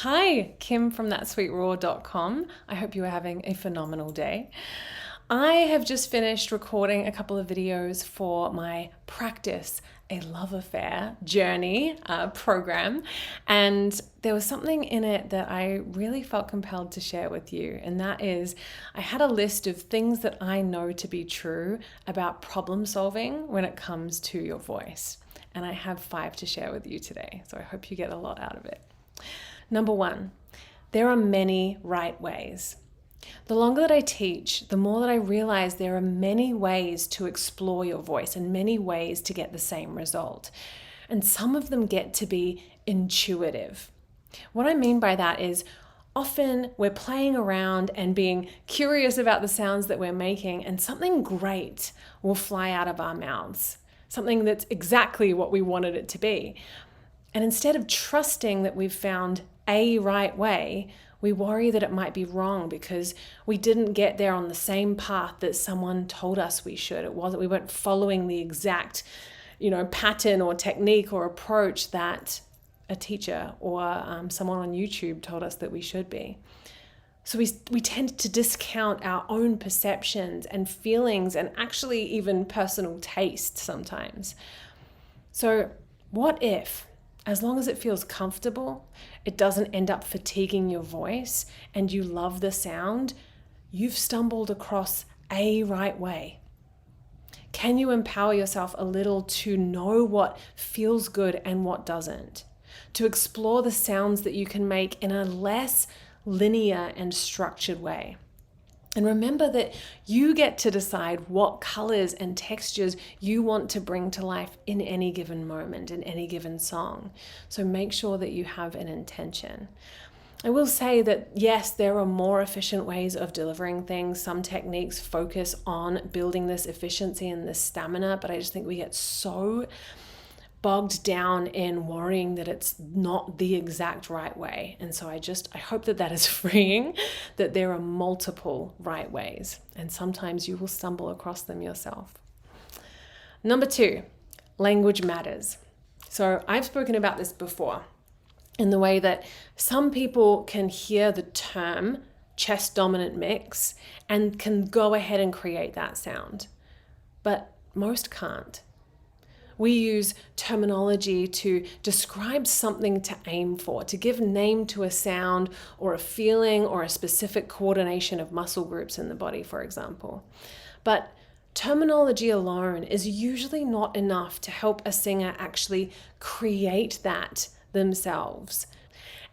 Hi, Kim from thatsweetraw.com. I hope you are having a phenomenal day. I have just finished recording a couple of videos for my Practice a Love Affair Journey program, and there was something in it that I really felt compelled to share with you, and that is I had a list of things that I know to be true about problem solving when it comes to your voice, and I have 5 to share with you today, so I hope you get a lot out of it. Number 1, there are many right ways. The longer that I teach, the more that I realize there are many ways to explore your voice and many ways to get the same result. And some of them get to be intuitive. What I mean by that is often we're playing around and being curious about the sounds that we're making, and something great will fly out of our mouths, something that's exactly what we wanted it to be. And instead of trusting that we've found a right way, we worry that it might be wrong because we didn't get there on the same path that someone told us we should. We weren't following the exact, pattern or technique or approach that a teacher or someone on YouTube told us that we should be. So we tend to discount our own perceptions and feelings and actually even personal taste sometimes. So what if, as long as it feels comfortable, it doesn't end up fatiguing your voice, and you love the sound, you've stumbled across a right way? Can you empower yourself a little to know what feels good and what doesn't? To explore the sounds that you can make in a less linear and structured way? And remember that you get to decide what colors and textures you want to bring to life in any given moment, in any given song. So make sure that you have an intention. I will say that yes, there are more efficient ways of delivering things. Some techniques focus on building this efficiency and this stamina, but I just think we get so bogged down in worrying that it's not the exact right way. And so I hope that is freeing, that there are multiple right ways, and sometimes you will stumble across them yourself. Number 2, language matters. So I've spoken about this before in the way that some people can hear the term chest dominant mix and can go ahead and create that sound, but most can't. We use terminology to describe something to aim for, to give name to a sound or a feeling or a specific coordination of muscle groups in the body, for example. But terminology alone is usually not enough to help a singer actually create that themselves.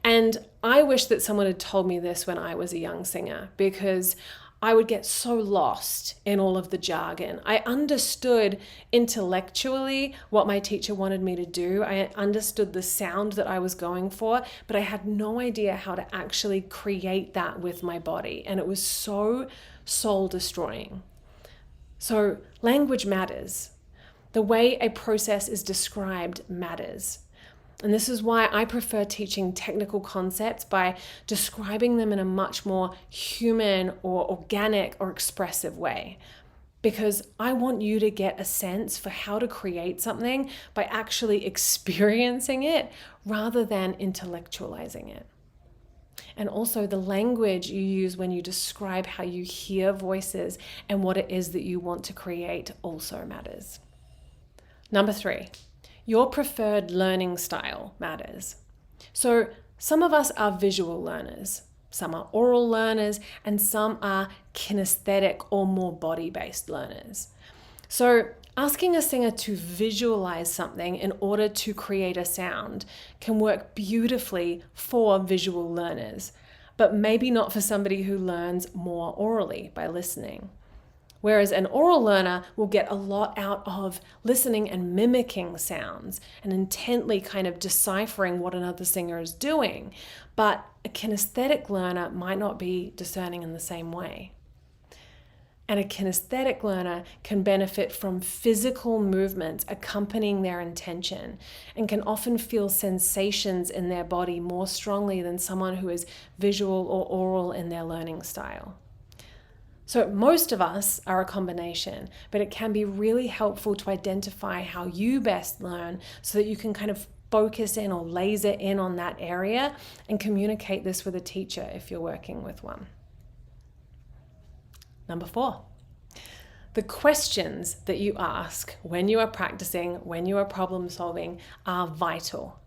And I wish that someone had told me this when I was a young singer, because I would get so lost in all of the jargon. I understood intellectually what my teacher wanted me to do. I understood the sound that I was going for, but I had no idea how to actually create that with my body. And it was so soul destroying. So language matters. The way a process is described matters. And this is why I prefer teaching technical concepts by describing them in a much more human or organic or expressive way. Because I want you to get a sense for how to create something by actually experiencing it rather than intellectualizing it. And also the language you use when you describe how you hear voices and what it is that you want to create also matters. Number 3. Your preferred learning style matters. So some of us are visual learners, some are oral learners, and some are kinesthetic or more body-based learners. So asking a singer to visualize something in order to create a sound can work beautifully for visual learners, but maybe not for somebody who learns more orally by listening. Whereas an oral learner will get a lot out of listening and mimicking sounds and intently kind of deciphering what another singer is doing. But a kinesthetic learner might not be discerning in the same way. And a kinesthetic learner can benefit from physical movements accompanying their intention and can often feel sensations in their body more strongly than someone who is visual or oral in their learning style. So most of us are a combination, but it can be really helpful to identify how you best learn so that you can kind of focus in or laser in on that area and communicate this with a teacher if you're working with one. Number 4, the questions that you ask when you are practicing, when you are problem solving, are vital.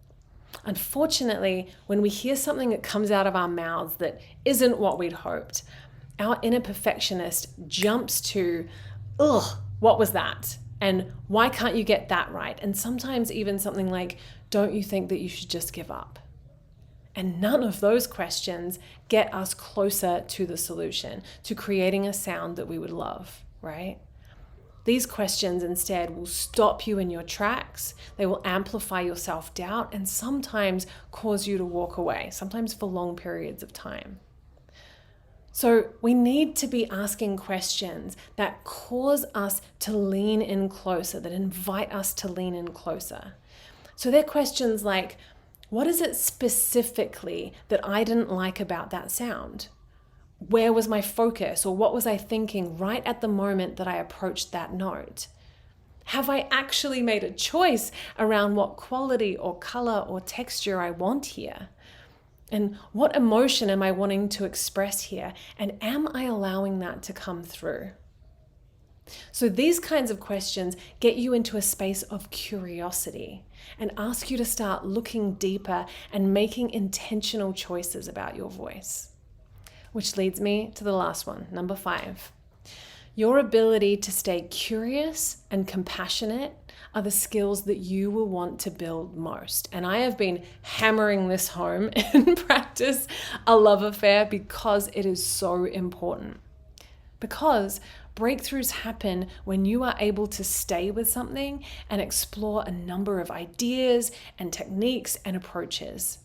Unfortunately, when we hear something that comes out of our mouths that isn't what we'd hoped, our inner perfectionist jumps to, ugh, what was that? And why can't you get that right? And sometimes even something like, don't you think that you should just give up? And none of those questions get us closer to the solution, to creating a sound that we would love, right? These questions instead will stop you in your tracks. They will amplify your self-doubt and sometimes cause you to walk away, sometimes for long periods of time. So we need to be asking questions that cause us to lean in closer, that invite us to lean in closer. So they're questions like, what is it specifically that I didn't like about that sound? Where was my focus, or what was I thinking right at the moment that I approached that note? Have I actually made a choice around what quality or color or texture I want here? And what emotion am I wanting to express here? And am I allowing that to come through? So these kinds of questions get you into a space of curiosity and ask you to start looking deeper and making intentional choices about your voice. Which leads me to the last one, number 5. Your ability to stay curious and compassionate are the skills that you will want to build most. And I have been hammering this home in Practice a Love Affair because it is so important. Because breakthroughs happen when you are able to stay with something and explore a number of ideas and techniques and approaches.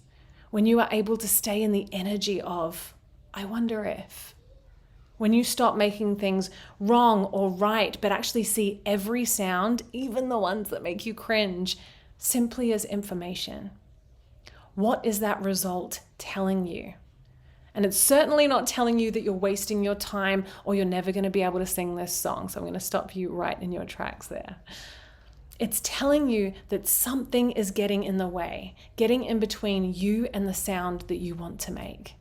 When you are able to stay in the energy of, I wonder if. When you stop making things wrong or right, but actually see every sound, even the ones that make you cringe, simply as information. What is that result telling you? And it's certainly not telling you that you're wasting your time or you're never going to be able to sing this song. So I'm going to stop you right in your tracks there. It's telling you that something is getting in the way, getting in between you and the sound that you want to make.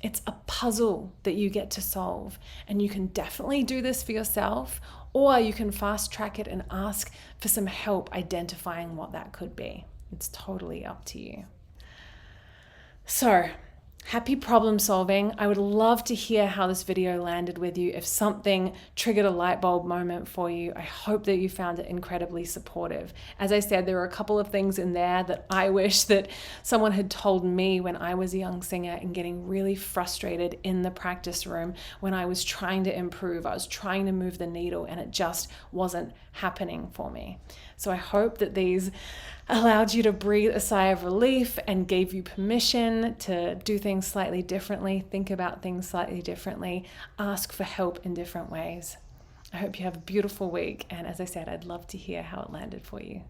It's a puzzle that you get to solve, and you can definitely do this for yourself, or you can fast track it and ask for some help identifying what that could be. It's totally up to you. So, happy problem solving. I would love to hear how this video landed with you. If something triggered a light bulb moment for you, I hope that you found it incredibly supportive. As I said, there were a couple of things in there that I wish that someone had told me when I was a young singer and getting really frustrated in the practice room when I was trying to improve. I was trying to move the needle and it just wasn't happening for me. So I hope that these allowed you to breathe a sigh of relief and gave you permission to do things slightly differently, think about things slightly differently, ask for help in different ways. I hope you have a beautiful week. And as I said, I'd love to hear how it landed for you.